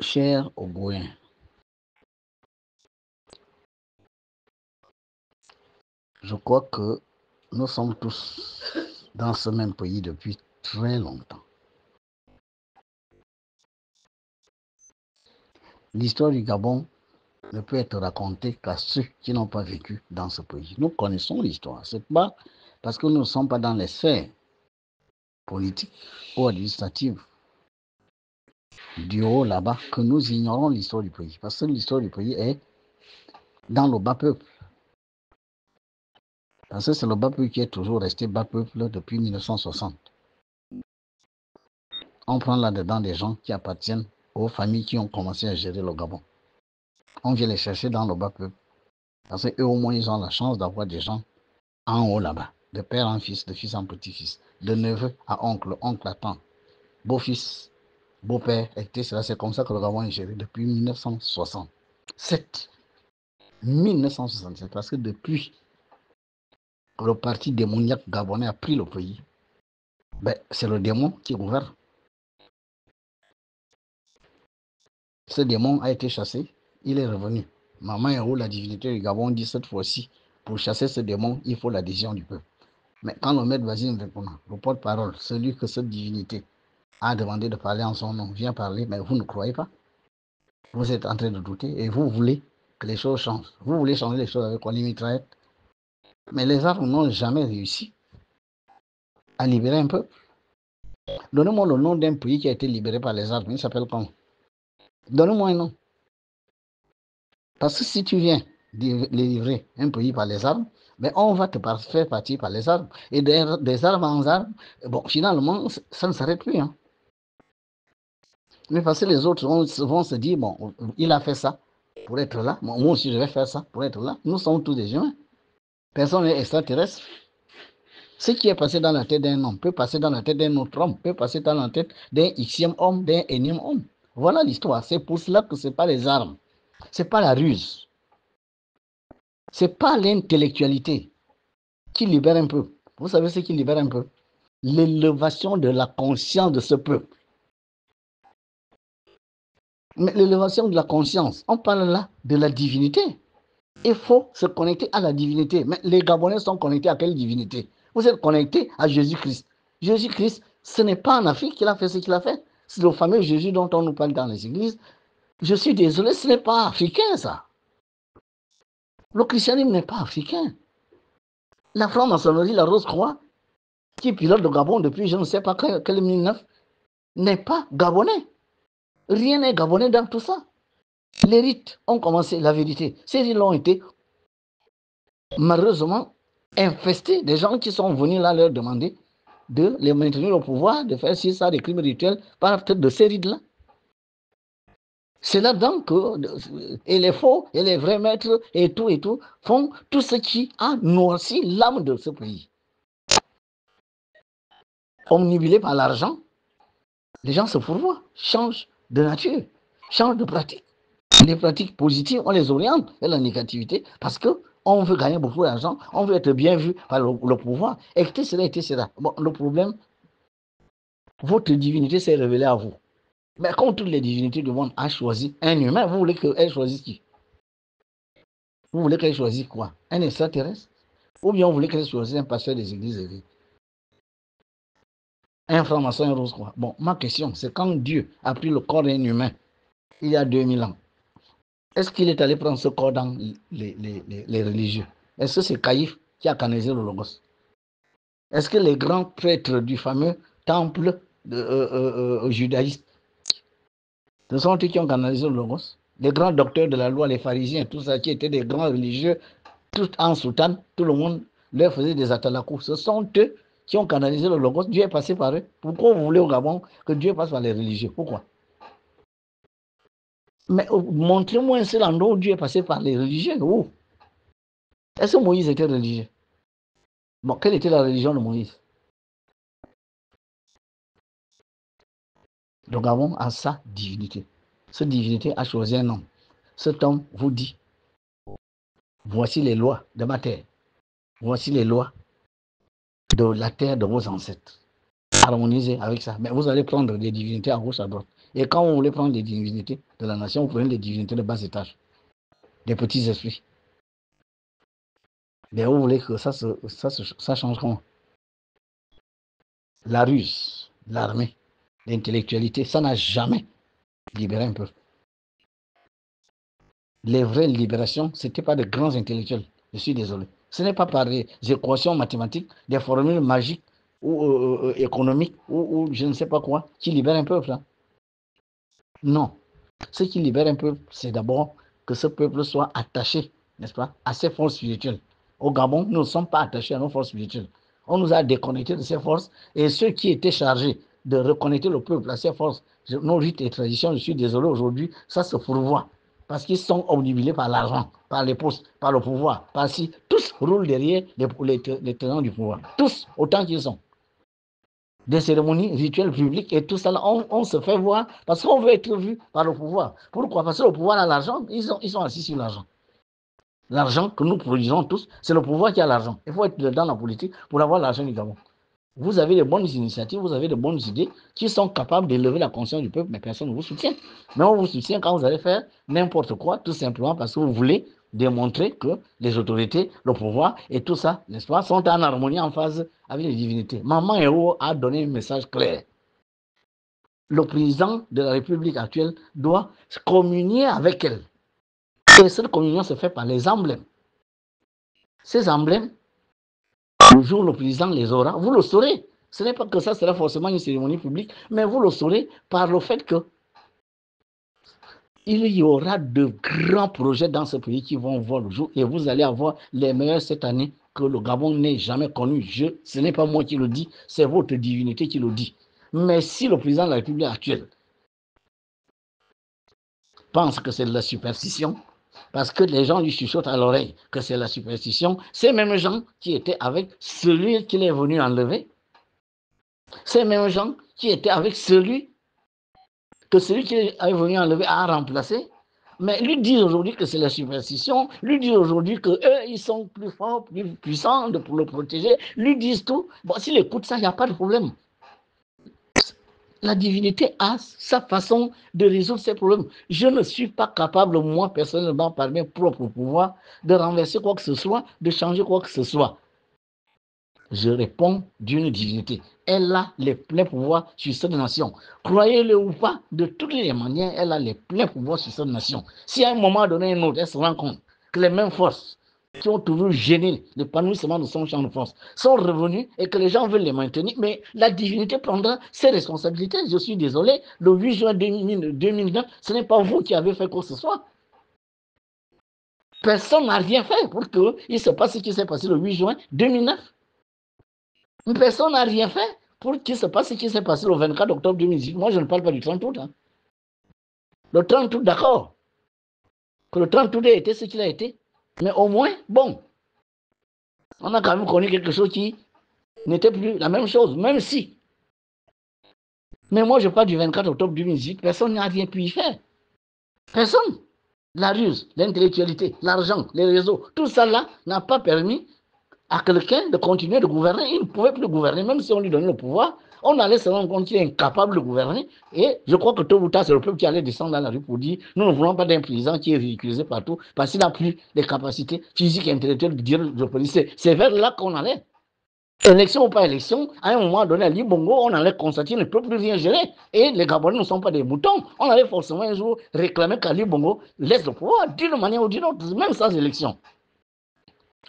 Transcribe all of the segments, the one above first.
Chers Ogoïens, je crois que nous sommes tous dans ce même pays depuis très longtemps. L'histoire du Gabon ne peut être racontée qu'à ceux qui n'ont pas vécu dans ce pays. Nous connaissons l'histoire. Ce n'est pas parce que nous ne sommes pas dans les sphères politiques ou administratives du haut là-bas que nous ignorons l'histoire du pays. Parce que l'histoire du pays est dans le bas peuple. Parce que c'est le bas peuple qui est toujours resté bas peuple depuis 1960. On prend là-dedans des gens qui appartiennent aux familles qui ont commencé à gérer le Gabon. On vient les chercher dans le bas peuple. Parce qu'eux, au moins, ils ont la chance d'avoir des gens en haut là-bas, de père en fils, de fils en petit-fils, de neveu à oncle, oncle à tante, beau-fils, beau-père, etc. C'est comme ça que le Gabon est géré depuis 1967. 1967, parce que depuis que le parti démoniaque gabonais a pris le pays, c'est le démon qui gouverne. Ce démon a été chassé, il est revenu. Maman et où la divinité du Gabon dit cette fois-ci, pour chasser ce démon, il faut l'adhésion du peuple. Mais quand le maître Basile Mvekona, le porte-parole, celui que cette divinité a demandé de parler en son nom, vient parler, mais vous ne croyez pas. Vous êtes en train de douter et vous voulez que les choses changent. Vous voulez changer les choses avec quoi, les mitraillettes. Mais les armes n'ont jamais réussi à libérer un peuple. Donnez-moi le nom d'un pays qui a été libéré par les armes. Il s'appelle comment? Donnez-moi un nom. Parce que si tu viens de livrer un pays par les armes, on va te faire partir par les armes. Et des armes en armes, finalement, ça ne s'arrête plus. Hein. Mais parce que les autres vont se dire, il a fait ça pour être là. Moi aussi, je vais faire ça pour être là. Nous sommes tous des humains. Personne n'est extraterrestre. Ce qui est passé dans la tête d'un homme peut passer dans la tête d'un autre homme, peut passer dans la tête d'un xème homme, d'un énième homme. Voilà l'histoire. C'est pour cela que ce n'est pas les armes. Ce n'est pas la ruse. Ce n'est pas l'intellectualité qui libère un peuple. Vous savez ce qui libère un peuple? L'élévation de la conscience de ce peuple. Mais l'élévation de la conscience, on parle là de la divinité. Il faut se connecter à la divinité. Mais les Gabonais sont connectés à quelle divinité? Vous êtes connectés à Jésus-Christ. Jésus-Christ, ce n'est pas en Afrique qu'il a fait ce qu'il a fait. C'est le fameux Jésus dont on nous parle dans les églises. Je suis désolé, ce n'est pas africain, ça. Le christianisme n'est pas africain. La franc-maçonnerie, la Rose-Croix, qui pilote le Gabon depuis je ne sais pas quel 1909, n'est pas gabonais. Rien n'est gabonais dans tout ça. Les rites ont commencé, la vérité. Ces rites ont été malheureusement infestés des gens qui sont venus là leur demander de les maintenir au pouvoir, de faire ça, des crimes rituels, par de ces rites-là. C'est là-dedans que et les faux et les vrais maîtres et tout font tout ce qui a noirci l'âme de ce pays. Omnibulés par l'argent, les gens se fourvoient, changent de nature, changent de pratique. Les pratiques positives, on les oriente vers la négativité parce qu'on veut gagner beaucoup d'argent, on veut être bien vu par le pouvoir, etc. Bon, le problème, votre divinité s'est révélée à vous. Mais comme toutes les divinités du monde a choisi un humain, vous voulez qu'elle choisisse qui? Vous voulez qu'elle choisisse quoi? Un extraterrestre? Ou bien vous voulez qu'elle choisisse un pasteur des églises élevées? Un franc-maçon, un rose quoi? Bon, ma question, c'est quand Dieu a pris le corps d'un humain, il y a 2000 ans, est-ce qu'il est allé prendre ce corps dans les religieux? Est-ce que c'est Caïphe qui a canalisé le Logos? Est-ce que les grands prêtres du fameux temple judaïste, ce sont eux qui ont canalisé le Logos? Les grands docteurs de la loi, les pharisiens, tout ça, qui étaient des grands religieux, tout en soutane, tout le monde leur faisait des atalakou. Ce sont eux qui ont canalisé le Logos. Dieu est passé par eux. Pourquoi vous voulez au Gabon que Dieu passe par les religieux? Pourquoi? Mais montrez-moi un seul endroit où Dieu est passé par les religieux. Où? Est-ce que Moïse était religieux? Bon, quelle était la religion de Moïse? Le Gabon a sa divinité. Cette divinité a choisi un homme. Cet homme vous dit, voici les lois de ma terre. Voici les lois de la terre de vos ancêtres. Harmonisez avec ça. Mais vous allez prendre des divinités à gauche, à droite. Et quand vous voulez prendre des divinités de la nation, vous prenez des divinités de bas étage, des petits esprits. Mais vous voulez que ça change comment? La ruse, l'armée, l'intellectualité, ça n'a jamais libéré un peuple. Les vraies libérations, ce n'étaient pas de grands intellectuels. Je suis désolé. Ce n'est pas par des équations mathématiques, des formules magiques ou économiques ou je ne sais pas quoi qui libèrent un peuple. Hein. Non. Ce qui libère un peuple, c'est d'abord que ce peuple soit attaché, n'est-ce pas, à ses forces spirituelles. Au Gabon, nous ne sommes pas attachés à nos forces spirituelles. On nous a déconnectés de ces forces et ceux qui étaient chargés de reconnecter le peuple à ces forces, nos rites et traditions, je suis désolé aujourd'hui, ça se fourvoie. Parce qu'ils sont obnubilés par l'argent, par les postes, par le pouvoir, par si. Tous roulent derrière les tenants du pouvoir. Tous, autant qu'ils sont. Des cérémonies rituelles publiques et tout ça, là, on se fait voir parce qu'on veut être vu par le pouvoir. Pourquoi? Parce que le pouvoir a l'argent, ils sont assis sur l'argent. L'argent que nous produisons tous, c'est le pouvoir qui a l'argent. Il faut être dans la politique pour avoir l'argent du Gabon. Vous avez de bonnes initiatives, vous avez de bonnes idées qui sont capables d'élever la conscience du peuple, mais personne ne vous soutient. Mais on vous soutient quand vous allez faire n'importe quoi, tout simplement parce que vous voulez démontrer que les autorités, le pouvoir et tout ça, n'est-ce pas, sont en harmonie, en phase avec les divinités. Maman Héros a donné un message clair. Le président de la République actuelle doit communier avec elle. Et cette communion se fait par les emblèmes. Ces emblèmes, le jour où le président les aura, vous le saurez. Ce n'est pas que ça sera forcément une cérémonie publique, mais vous le saurez par le fait que il y aura de grands projets dans ce pays qui vont voir le jour et vous allez avoir les meilleurs cette année que le Gabon n'ait jamais connu. Ce n'est pas moi qui le dis, c'est votre divinité qui le dit. Mais si le président de la République actuelle pense que c'est de la superstition, parce que les gens lui chuchotent à l'oreille que c'est la superstition, ces mêmes gens qui étaient avec celui qu'il est venu enlever, ces mêmes gens qui étaient avec celui qui est venu enlever a remplacé, mais lui disent aujourd'hui que c'est la superstition, lui disent aujourd'hui qu'eux, ils sont plus forts, plus puissants pour le protéger, lui disent tout. Bon, s'il écoute ça, il n'y a pas de problème. La divinité a sa façon de résoudre ses problèmes. Je ne suis pas capable, moi, personnellement, par mes propres pouvoirs, de renverser quoi que ce soit, de changer quoi que ce soit. Je réponds d'une divinité. Elle a les pleins pouvoirs sur cette nation. Croyez-le ou pas, de toutes les manières, elle a les pleins pouvoirs sur cette nation. Si à un moment donné, un autre, elle se rend compte que les mêmes forces qui ont toujours gêné l'épanouissement de son champ de force sont revenues et que les gens veulent les maintenir, mais la divinité prendra ses responsabilités. Je suis désolé, le 8 juin 2009, ce n'est pas vous qui avez fait quoi que ce soit. Personne n'a rien fait pour qu'il se passe ce qui s'est passé le 8 juin 2009. Personne n'a rien fait pour qu'il se passe ce qui s'est passé le 24 octobre 2018. Moi, je ne parle pas du 30 août. Hein. Le 30 août, d'accord. Que le 30 août ait été ce qu'il a été. Mais au moins, bon, on a quand même connu quelque chose qui n'était plus la même chose, même si. Mais moi, je parle du 24 octobre 2018. Personne n'a rien pu y faire. Personne. La ruse, l'intellectualité, l'argent, les réseaux, tout ça là n'a pas permis à quelqu'un de continuer de gouverner. Il ne pouvait plus gouverner, même si on lui donnait le pouvoir. On allait se rendre compte qu'il est incapable de gouverner. Et je crois que tôt ou tard, c'est le peuple qui allait descendre dans la rue pour dire nous ne voulons pas d'un président qui est ridiculisé partout parce qu'il n'a plus les capacités physiques et intellectuelles de dire le policier. C'est vers là qu'on allait. Élection ou pas élection, à un moment donné, à Libongo, on allait constater qu'il ne peut plus rien gérer. Et les Gabonais ne sont pas des moutons. On allait forcément un jour réclamer qu'Ali Bongo laisse le pouvoir, d'une manière ou d'une autre, même sans élection.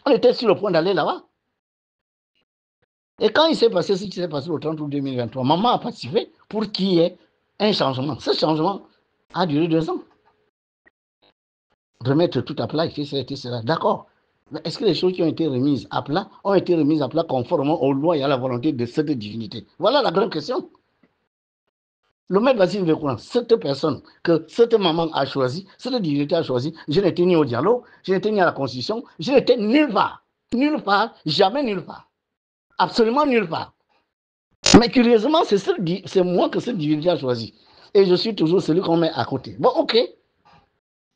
On était sur le point d'aller là-bas. Et quand il s'est passé ce qui s'est passé le 30 août 2023, maman a participé pour qu'il y ait un changement. Ce changement a duré 2 ans. Remettre tout à plat, etc. D'accord. Mais est-ce que les choses qui ont été remises à plat ont été remises à plat conformément aux lois et à la volonté de cette divinité? Voilà la grande question. Le maître Bassine Vécouna, cette personne que cette maman a choisie, cette divinité a choisie, je n'étais ni au dialogue, je n'étais ni à la Constitution, je n'étais nulle part. Nulle part, jamais nulle part. Absolument nulle part. Mais curieusement, c'est moi que cette divinité a choisi. Et je suis toujours celui qu'on met à côté. Bon, ok.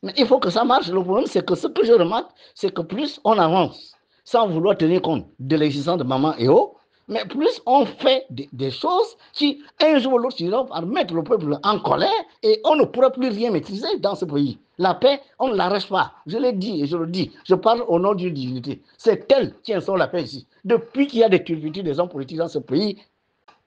Mais il faut que ça marche. Le problème, c'est que ce que je remarque, c'est que plus on avance, sans vouloir tenir compte de l'existence de maman et oh, Mais plus on fait des choses qui, un jour ou l'autre, finiront par mettre le peuple en colère et on ne pourra plus rien maîtriser dans ce pays. La paix, on ne l'arrache pas. Je l'ai dit et je le dis. Je parle au nom d'une divinité. C'est elle qui instaure la paix ici. Depuis qu'il y a des turpitudes des hommes politiques dans ce pays,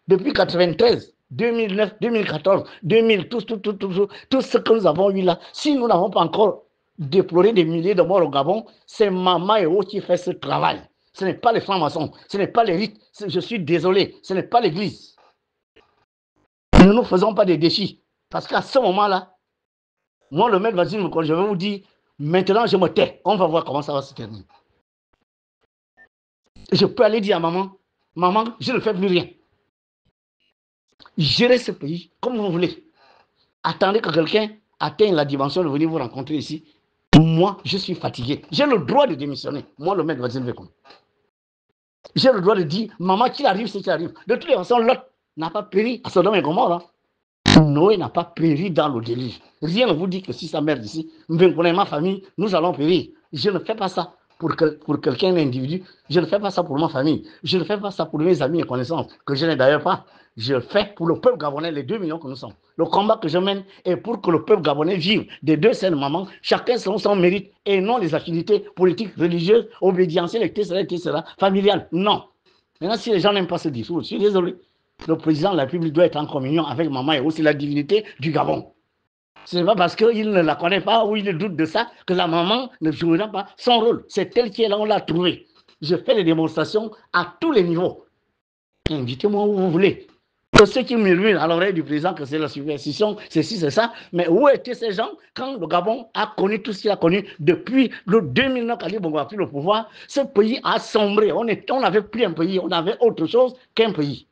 depuis 1993, 2009, 2014, 2000, tout ce que nous avons eu là, si nous n'avons pas encore déploré des milliers de morts au Gabon, c'est Mama Eo qui fait ce travail. Ce n'est pas les francs-maçons, ce n'est pas les rites, je suis désolé, ce n'est pas l'église. Nous ne faisons pas des défis. Parce qu'à ce moment-là, moi, le maître Vasile, je vais vous dire, maintenant je me tais, on va voir comment ça va se terminer. Je peux aller dire à maman, maman, je ne fais plus rien. Gérez ce pays comme vous voulez. Attendez que quelqu'un atteigne la dimension de venir vous rencontrer ici. Moi, je suis fatigué. J'ai le droit de démissionner. Moi, le maître Vasile Vekom. J'ai le droit de dire, maman, qu'il arrive, c'est qu'il arrive. De toute façon, l'autre n'a pas péri à Sodome et Gomorrhe. Noé n'a pas péri dans le déluge. Rien ne vous dit que si ça merde ici, ma famille, nous allons périr. Je ne fais pas ça pour quelqu'un d'individu. Je ne fais pas ça pour ma famille. Je ne fais pas ça pour mes amis et connaissances, que je n'ai d'ailleurs pas. Je le fais pour le peuple gabonais, les 2 millions que nous sommes. Le combat que je mène est pour que le peuple gabonais vive des deux scènes mamans, chacun selon son mérite, et non les affinités politiques, religieuses, obédientielles, etc., familiales. Non. Maintenant, si les gens n'aiment pas ce discours, je suis désolé. Le président de la République doit être en communion avec maman et aussi la divinité du Gabon. Ce n'est pas parce qu'il ne la connaît pas ou il doute de ça que la maman ne jouera pas son rôle. C'est elle qui est là, on l'a trouvé. Je fais des démonstrations à tous les niveaux. Invitez-moi où vous voulez. Que ceux qui murmurent à l'oreille du président que c'est la superstition, c'est ci, c'est ça. Mais où étaient ces gens quand le Gabon a connu tout ce qu'il a connu depuis le 2009 qu'Ali Bongo a pris le pouvoir? Ce pays a sombré. On n'avait plus un pays, on avait autre chose qu'un pays.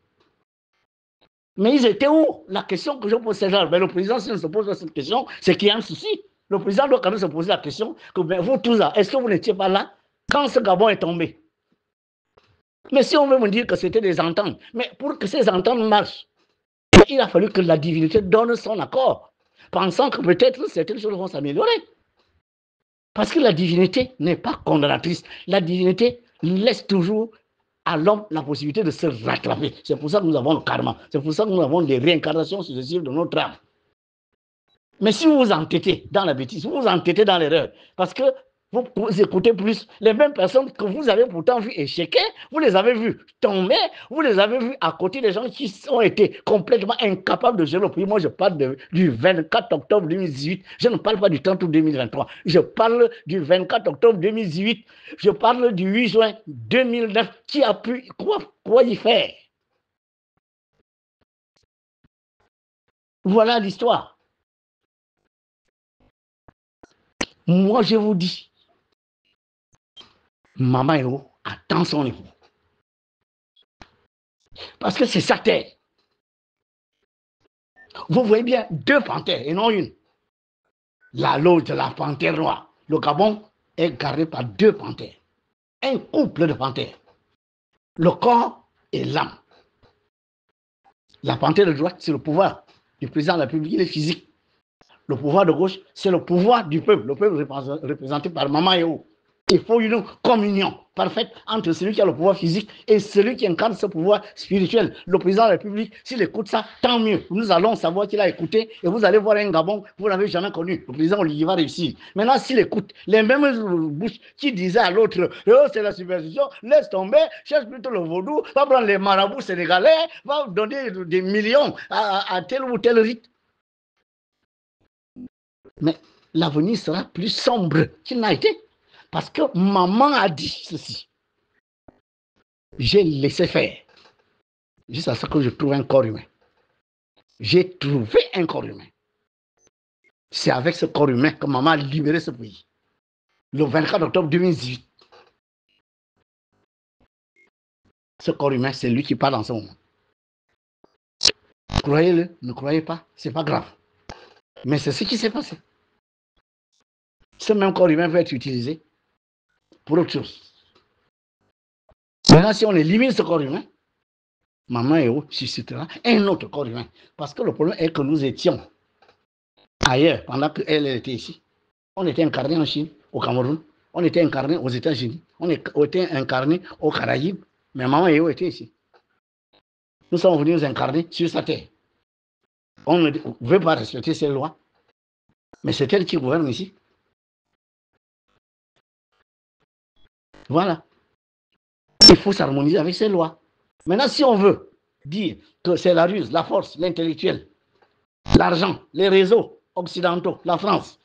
Mais ils étaient où? La question que je pose, c'est là. Mais le président, s'il ne se pose pas cette question, c'est qu'il y a un souci. Le président doit quand même se poser la question que vous tous là, est-ce que vous n'étiez pas là quand ce Gabon est tombé? Mais si on veut me dire que c'était des ententes, mais pour que ces ententes marchent, il a fallu que la divinité donne son accord, pensant que peut-être certaines choses vont s'améliorer. Parce que la divinité n'est pas condamnatrice. La divinité laisse toujours à l'homme la possibilité de se rattraper. C'est pour ça que nous avons le karma. C'est pour ça que nous avons des réincarnations successives de notre âme. Mais si vous vous entêtez dans la bêtise, vous vous entêtez dans l'erreur, parce que vous écoutez plus les mêmes personnes que vous avez pourtant vu échequer, vous les avez vues tomber, vous les avez vues à côté des gens qui ont été complètement incapables de gérer le pays. Moi, je parle du 24 octobre 2018. Je ne parle pas du 30 août 2023. Je parle du 24 octobre 2018. Je parle du 8 juin 2009. Qui a pu quoi y faire? Voilà l'histoire. Moi, je vous dis, Mama Eo attend son niveau. Parce que c'est sa terre. Vous voyez bien 2 panthères et non une. L'autre, la panthère noire. Le Gabon est gardé par 2 panthères. Un couple de panthères. Le corps et l'âme. La panthère de droite, c'est le pouvoir du président de la République, il est physique. Le pouvoir de gauche, c'est le pouvoir du peuple. Le peuple représenté par Mama Eo. Il faut une communion parfaite entre celui qui a le pouvoir physique et celui qui incarne ce pouvoir spirituel. Le président de la République, s'il écoute ça, tant mieux. Nous allons savoir qu'il a écouté et vous allez voir un Gabon que vous n'avez jamais connu. Le président Olivier va réussir. Maintenant, s'il écoute les mêmes bouches qui disaient à l'autre, oh, c'est la superstition, laisse tomber, cherche plutôt le vaudou, va prendre les marabouts sénégalais, va donner des millions à tel ou tel rite. Mais l'avenir sera plus sombre qu'il n'a été. Parce que maman a dit ceci. J'ai laissé faire. Jusqu'à ce que je trouve un corps humain. J'ai trouvé un corps humain. C'est avec ce corps humain que maman a libéré ce pays. Le 24 octobre 2018. Ce corps humain, c'est lui qui parle en ce moment. Croyez-le, ne croyez pas, c'est pas grave. Mais c'est ce qui s'est passé. Ce même corps humain va être utilisé pour autre chose. Maintenant, si on élimine ce corps humain, Maman Eo suscitera un autre corps humain. Parce que le problème est que nous étions ailleurs pendant qu'elle était ici. On était incarnés en Chine, au Cameroun, on était incarnés aux États-Unis, on était incarnés aux Caraïbes, mais Maman Eo était ici. nous sommes venus nous incarner sur sa terre. On ne veut pas respecter ces lois, mais c'est elle qui gouverne ici. Voilà. Il faut s'harmoniser avec ces lois. Maintenant, si on veut dire que c'est la ruse, la force, l'intellectuel, l'argent, les réseaux occidentaux, la France,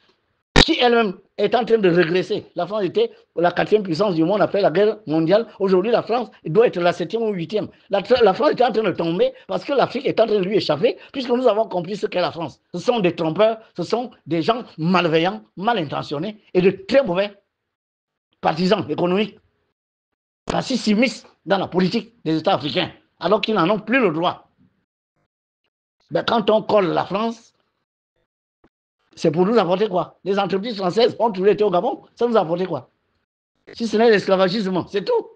qui elle-même est en train de régresser. La France était la 4e puissance du monde après la guerre mondiale. Aujourd'hui, la France doit être la 7e ou 8e. La France est en train de tomber parce que l'Afrique est en train de lui échapper, puisque nous avons compris ce qu'est la France. Ce sont des trompeurs, ce sont des gens malveillants, mal intentionnés et de très mauvais partisans économiques, parce qu'ils s'immiscent dans la politique des États africains, alors qu'ils n'en ont plus le droit. Ben, quand on colle la France, c'est pour nous apporter quoi? Les entreprises françaises ont toujours été au Gabon, ça nous a apporté quoi? Si ce n'est l'esclavagisme, c'est tout.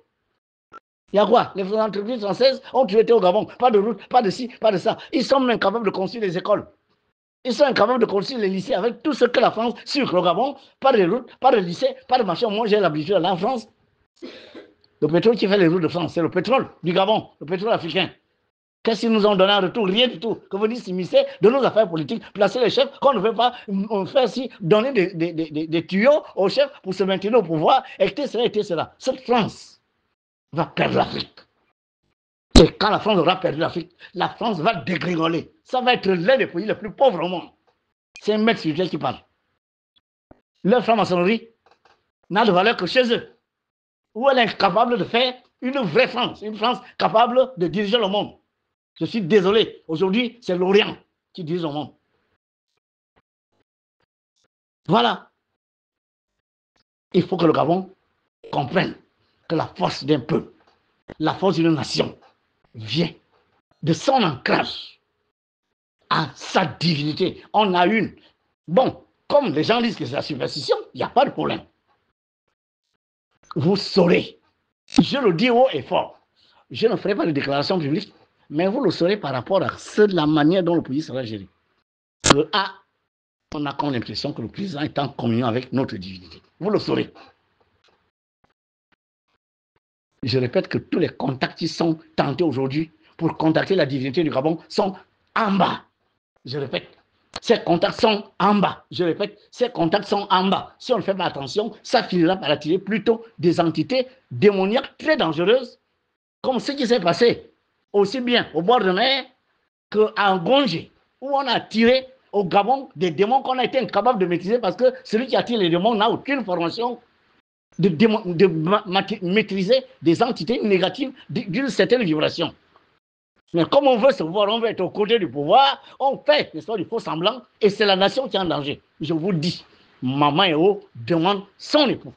Il y a quoi? Les entreprises françaises ont toujours été au Gabon, pas de route, pas de ci, pas de ça. Ils sont même incapables de construire les écoles. Ils sont incapables de construire les lycées avec tout ce que la France sucre au Gabon, pas de route, pas de lycée, pas de machin. Moi, j'ai l'habitude d'aller en France. Le pétrole qui fait les routes de France, c'est le pétrole du Gabon, le pétrole africain. Qu'est-ce qu'ils nous ont donné en retour? Rien du tout. Que vous dites s'immiscer de nos affaires politiques, placer les chefs qu'on ne veut pas faire si, donner des tuyaux aux chefs pour se maintenir au pouvoir, etc., etc. Cette France va perdre l'Afrique. Et quand la France aura perdu l'Afrique, la France va dégringoler. Ça va être l'un des pays les plus pauvres au monde. C'est un maître spirituel qui parle. Leur franc-maçonnerie n'a de valeur que chez eux, où elle est incapable de faire une vraie France, une France capable de diriger le monde. Je suis désolé, aujourd'hui, c'est l'Orient qui dirige le monde. Voilà. Il faut que le Gabon comprenne que la force d'un peuple, la force d'une nation, vient de son ancrage à sa divinité. On a une. Bon, comme les gens disent que c'est la superstition, il n'y a pas de problème. Vous saurez, je le dis haut et fort, je ne ferai pas de déclaration publique, mais vous le saurez par rapport à la manière dont le pays sera géré. On a comme l'impression que le président est en communion avec notre divinité. Vous le saurez. Je répète que tous les contacts qui sont tentés aujourd'hui pour contacter la divinité du Gabon sont en bas. Je répète, ces contacts sont en bas. Je répète, ces contacts sont en bas. Si on ne fait pas attention, ça finira par attirer plutôt des entités démoniaques très dangereuses, comme ce qui s'est passé aussi bien au bord de mer qu'à Ngongé, où on a attiré au Gabon des démons qu'on a été incapable de maîtriser parce que celui qui attire les démons n'a aucune formation de maîtriser des entités négatives d'une certaine vibration. Mais comme on veut se voir, on veut être aux côtés du pouvoir, on fait l'histoire du faux semblant et c'est la nation qui est en danger. Je vous dis, Maman Eo demande son époux.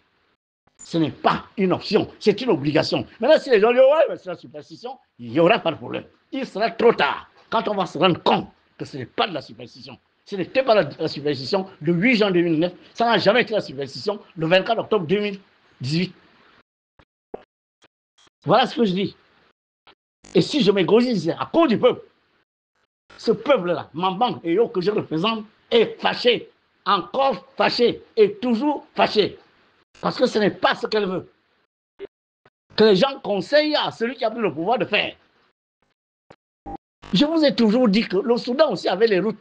Ce n'est pas une option, c'est une obligation. Maintenant, si les gens disent, ouais, mais c'est la superstition, il n'y aura pas de problème. Il sera trop tard quand on va se rendre compte que ce n'est pas de la superstition. Ce n'était pas la superstition le 8 juin 2009, ça n'a jamais été la superstition le 24 octobre 2018. Voilà ce que je dis. Et si je m'égosise à cause du peuple, ce peuple-là, Maman et yo que je représente, est fâché, encore fâché et toujours fâché. Parce que ce n'est pas ce qu'elle veut. Que les gens conseillent à celui qui a pris le pouvoir de faire. Je vous ai toujours dit que le Soudan aussi avait les routes.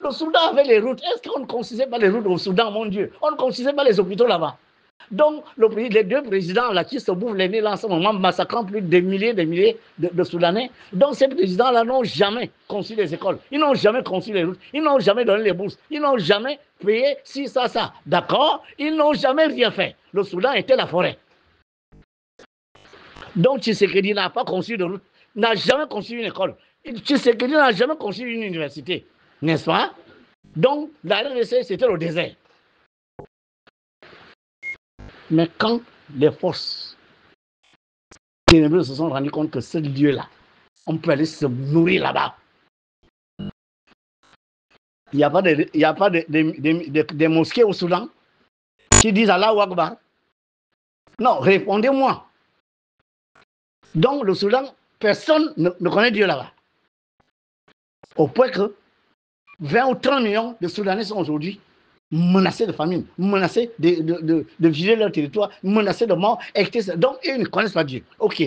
Le Soudan avait les routes. Est-ce qu'on ne construisait pas les routes au Soudan, mon Dieu? On ne construisait pas les hôpitaux là-bas. Donc, les deux présidents là, qui se bouffent les nez là en ce moment, massacrant plus de milliers de Soudanais. Donc, ces présidents-là n'ont jamais construit les écoles. Ils n'ont jamais construit les routes. Ils n'ont jamais donné les bourses. Ils n'ont jamais payé ci, ça. D'accord? Ils n'ont jamais rien fait. Le Soudan était la forêt. Donc, Tshisekedi n'a pas construit de route, n'a jamais construit une école. Tshisekedi n'a jamais construit une université. N'est-ce pas? Donc, la RDC, c'était le désert. Mais quand les forces ténébreuses se sont rendues compte que ce lieu-là, on peut aller se nourrir là-bas. Il n'y a pas des mosquées au Soudan qui disent Allahu Akbar. Non, répondez-moi. Donc, le Soudan, personne ne connaît Dieu là-bas. Au point que 20 ou 30 millions de Soudanais sont aujourd'hui menacés de famine, menacés de vider leur territoire, menacés de mort, etc. Donc, ils ne connaissent pas Dieu. Ok.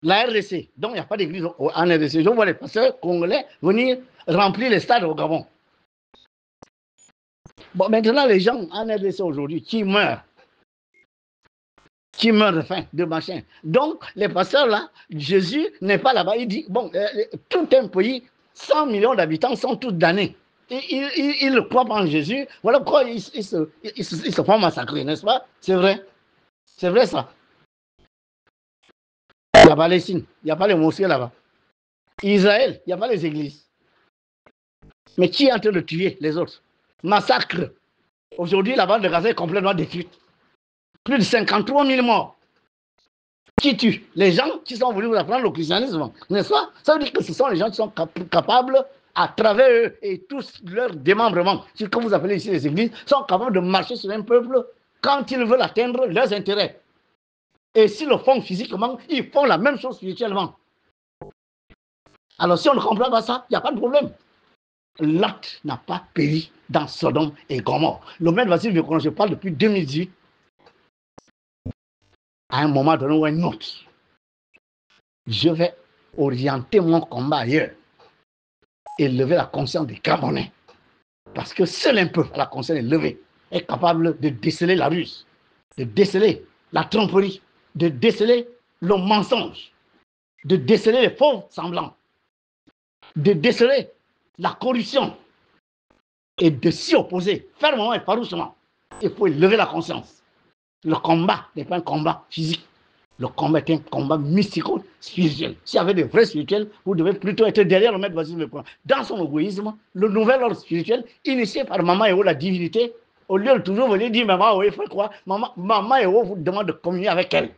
La RDC, donc il n'y a pas d'église en RDC. Je vois les pasteurs congolais venir remplir les stades au Gabon. Bon, maintenant, les gens en RDC aujourd'hui qui meurent de faim, de machin. Donc, les pasteurs là, Jésus n'est pas là-bas. Il dit, bon, tout un pays, 100 millions d'habitants sont tous damnés. Ils ne croient pas en Jésus. Voilà pourquoi ils se font massacrer, n'est-ce pas? C'est vrai. C'est vrai ça. Il n'y a pas les signes, il n'y a pas les mosquées là-bas. Israël, il n'y a pas les églises. Mais qui est en train de tuer les autres? Massacre. Aujourd'hui, la bande de Gaza est complètement détruite. Plus de 53 000 morts. Qui tue? Les gens qui sont venus vous apprendre le christianisme, n'est-ce pas? Ça veut dire que ce sont les gens qui sont capables, à travers eux et tous leurs démembrements, ce que vous appelez ici les églises, sont capables de marcher sur un peuple quand ils veulent atteindre leurs intérêts. Et s'ils le font physiquement, ils font la même chose spirituellement. Alors si on ne comprend pas ça, il n'y a pas de problème. Lot n'a pas péri dans Sodome et Gomorrhe. Le maître Vasile Vieux, je parle depuis 2018, à un moment donné ou un autre, je vais orienter mon combat ailleurs et lever la conscience des Gabonais. Parce que seul un peuple, la conscience élevée, est capable de déceler la ruse, de déceler la tromperie, de déceler le mensonge, de déceler les faux semblants, de déceler la corruption et de s'y opposer fermement et farouchement. Il faut élever la conscience. Le combat n'est pas un combat physique. Le combat est un combat mystico-spirituel. S'il y avait des vrais spirituels, vous devez plutôt être derrière le maître Vasile Lecoin. Dans son égoïsme, le nouvel ordre spirituel, initié par Maman Eo, la divinité, au lieu de toujours venir dire Maman Eo, il faut quoi? Maman Eo vous demande de communier avec elle.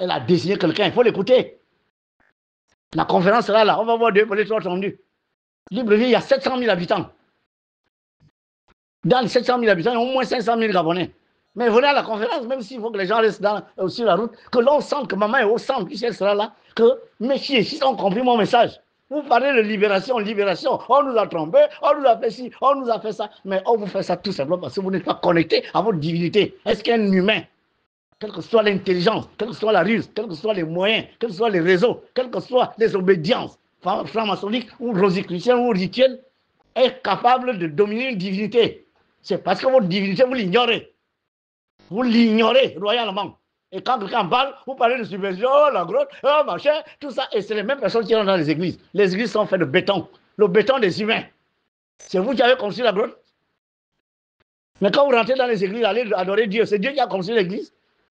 Elle a désigné quelqu'un, il faut l'écouter. La conférence sera là, on va voir Dieu pour les trois tendus. Libreville, il y a 700 000 habitants. Dans les 700 000 habitants, il y a au moins 500 000 Gabonais. Mais venez à la conférence, même s'il faut que les gens restent sur la route, que l'on sente que Maman est au centre, puisqu'elle sera là, que mes filles ont compris mon message. Vous parlez de libération, libération. On nous a trompés, on nous a fait ci, on nous a fait ça. Mais on vous fait ça tout simplement parce que vous n'êtes pas connecté à votre divinité. Est-ce qu'un humain, quelle que soit l'intelligence, quelle que soit la ruse, quels que soient les moyens, quels que soient les réseaux, quelles que soient les obédiences, franc-maçonniques ou rosicruciennes ou rituelles, est capable de dominer une divinité? C'est parce que votre divinité, vous l'ignorez. Vous l'ignorez royalement. Et quand quelqu'un parle, vous parlez de subversion, oh, la grotte, oh, machin, tout ça. Et c'est les mêmes personnes qui rentrent dans les églises. Les églises sont faites de béton. Le béton des humains. C'est vous qui avez construit la grotte. Mais quand vous rentrez dans les églises, allez adorer Dieu. C'est Dieu qui a construit l'église.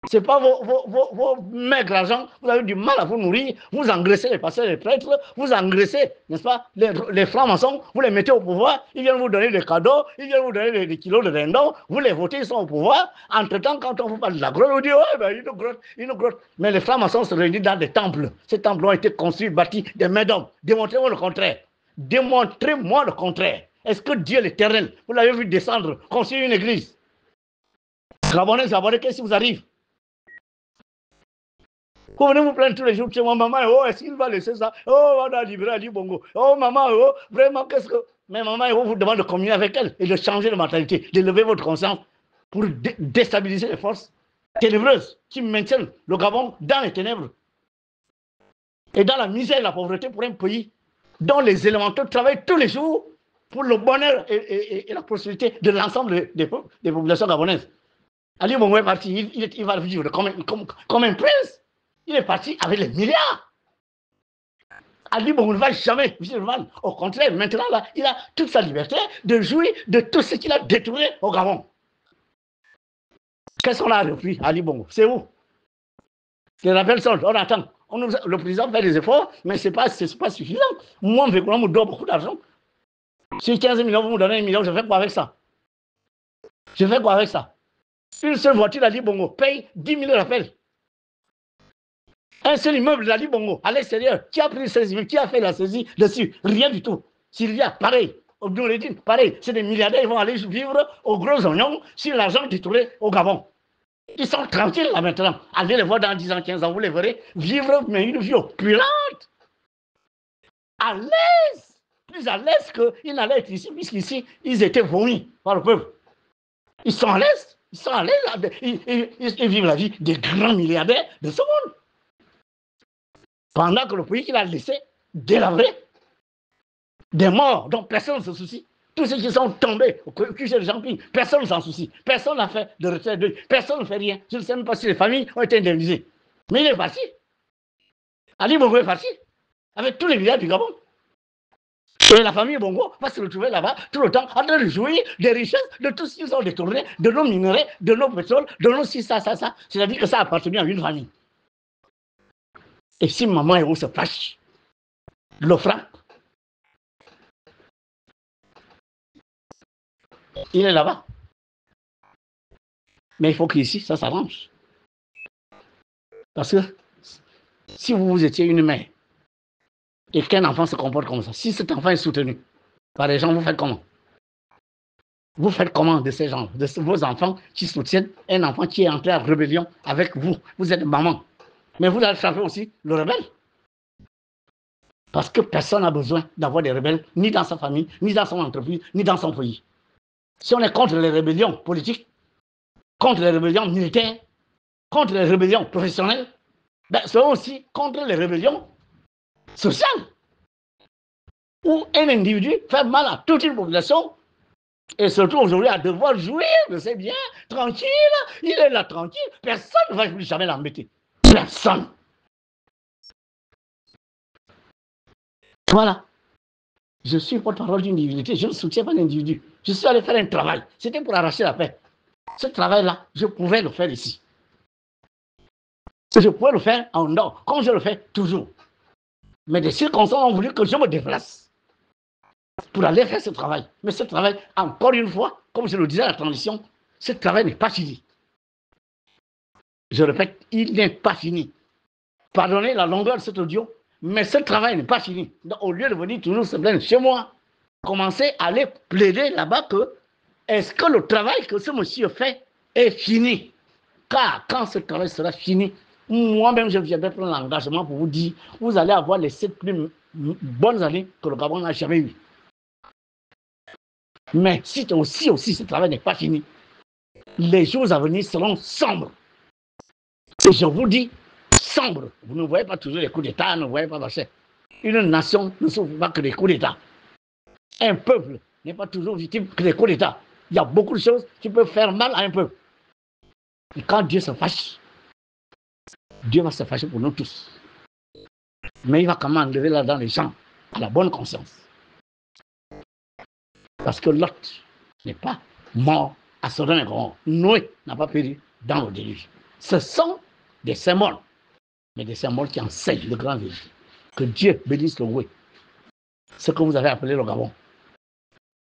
Ce n'est pas vos maigres argent. Vous avez du mal à vous nourrir. Vous engraissez les pasteurs et les prêtres. Vous engraissez, n'est-ce pas, les francs-maçons. Vous les mettez au pouvoir. Ils viennent vous donner des cadeaux. Ils viennent vous donner des kilos de dindons. Vous les votez, ils sont au pouvoir. Entre-temps, quand on vous parle de la grotte, on dit, ouais, ben, une grotte, une grotte. Mais les francs-maçons se réunissent dans des temples. Ces temples ont été construits, bâtis des mains d'hommes. Démontrez-moi le contraire. Démontrez-moi le contraire. Est-ce que Dieu l'éternel, vous l'avez vu descendre, construire une église? Gabonais, qu'est-ce qui vous arrive? Vous venez vous plaindre tous les jours chez moi, maman, oh, est-ce qu'il va laisser ça? Oh, on a libéré Ali Bongo. Oh, maman, oh, vraiment, qu'est-ce que. Mais maman, oh, vous demande de communier avec elle et de changer de mentalité, d'élever votre conscience pour déstabiliser les forces ténébreuses qui maintiennent le Gabon dans les ténèbres et dans la misère et la pauvreté pour un pays dont les élémentaux travaillent tous les jours pour le bonheur et la prospérité de l'ensemble des populations gabonaises. Ali Bongo est parti, il va vivre comme un prince. Il est parti avec les milliards. Ali Bongo ne va jamais vivre mal. Au contraire, maintenant, là, il a toute sa liberté de jouir de tout ce qu'il a détourné au Gabon. Qu'est-ce qu'on a repris, Ali Bongo? C'est où? Les rappels sont, on attend. Le président fait des efforts, mais ce n'est pas suffisant. Moi, on me donne beaucoup d'argent. Sur 15 millions, vous me donnez 1 million, je fais quoi avec ça? Je fais quoi avec ça? Une seule voiture d'Ali Bongo paye 10 000 rappels. Un seul immeuble d'Ali Bongo à l'extérieur, qui a pris 16 000, qui a fait la saisie dessus? Rien du tout. Syria, pareil. Obdouredine, pareil. C'est des milliardaires, ils vont aller vivre aux gros oignons sur l'argent détourné au Gabon. Ils sont tranquilles là maintenant. Allez les voir dans 10 ans, 15 ans, vous les verrez vivre, mais une vie opulente. À l'aise. Plus à l'aise qu'ils n'allaient être ici, puisqu'ici, ils étaient vomis par le peuple. Ils sont à l'aise. Ils sont à l'aise. Ils vivent la vie des grands milliardaires de ce monde. Pendant que le pays qu'il a laissé délabré, des morts dont personne ne se soucie. Tous ceux qui sont tombés au QG de Jean-Ping, personne ne s'en soucie. Personne n'a fait de retraite, personne ne fait rien. Je ne sais même pas si les familles ont été indemnisées. Mais il est parti. Ali Bongo est parti, avec tous les villages du Gabon. Et la famille Bongo va se retrouver là-bas tout le temps en train de jouir des richesses de tout ce qu'ils ont détourné, de nos minerais, de nos pétroles, de nos si, ça. C'est-à-dire que ça appartient à une famille. Et si maman Héros se fâche, le frappe, il est là-bas. Mais il faut qu'ici, ça s'arrange. Parce que si vous étiez une mère et qu'un enfant se comporte comme ça, si cet enfant est soutenu par les gens, vous faites comment? Vous faites comment de ces gens, de vos enfants qui soutiennent un enfant qui est entré en rébellion avec vous? Vous êtes maman. Mais vous allez frapper aussi le rebelle. Parce que personne n'a besoin d'avoir des rebelles, ni dans sa famille, ni dans son entreprise, ni dans son pays. Si on est contre les rébellions politiques, contre les rébellions militaires, contre les rébellions professionnelles, ben, c'est aussi contre les rébellions sociales. Où un individu fait mal à toute une population et surtout aujourd'hui à devoir jouir de ses biens, tranquille, il est là tranquille, personne ne va plus jamais l'embêter. Personne. Voilà. Je suis porte-parole d'une divinité, je ne soutiens pas l'individu. Je suis allé faire un travail, c'était pour arracher la paix. Ce travail-là, je pouvais le faire ici. Je pouvais le faire en dehors, comme je le fais toujours. Mais des circonstances ont voulu que je me déplace pour aller faire ce travail. Mais ce travail, encore une fois, comme je le disais à la transition, ce travail n'est pas fini. Je répète, il n'est pas fini. Pardonnez la longueur de cet audio, mais ce travail n'est pas fini. Donc, au lieu de venir toujours se plaindre chez moi, commencez à aller plaider là-bas que est-ce que le travail que ce monsieur fait est fini? Car quand ce travail sera fini, moi-même, je viendrai prendre l'engagement pour vous dire, vous allez avoir les 7 plus bonnes années que le Gabon n'a jamais eues. Mais si aussi ce travail n'est pas fini, les jours à venir seront sombres. Et je vous dis, sombres. Vous ne voyez pas toujours les coups d'État, ne voyez pas marcher. Une nation ne souffre pas que des coups d'État. Un peuple n'est pas toujours victime que des coups d'État. Il y a beaucoup de choses qui peuvent faire mal à un peuple. Et quand Dieu se fâche, Dieu va se fâcher pour nous tous. Mais il va quand même enlever là-dedans les gens à la bonne conscience. Parce que Lot n'est pas mort à Sodome et Gomorrhe. Noé n'a pas péri dans le déluge. Ce sont des symboles, mais des symboles qui enseignent le grand vérité. Que Dieu bénisse le Loué. Ce que vous avez appelé le Gabon.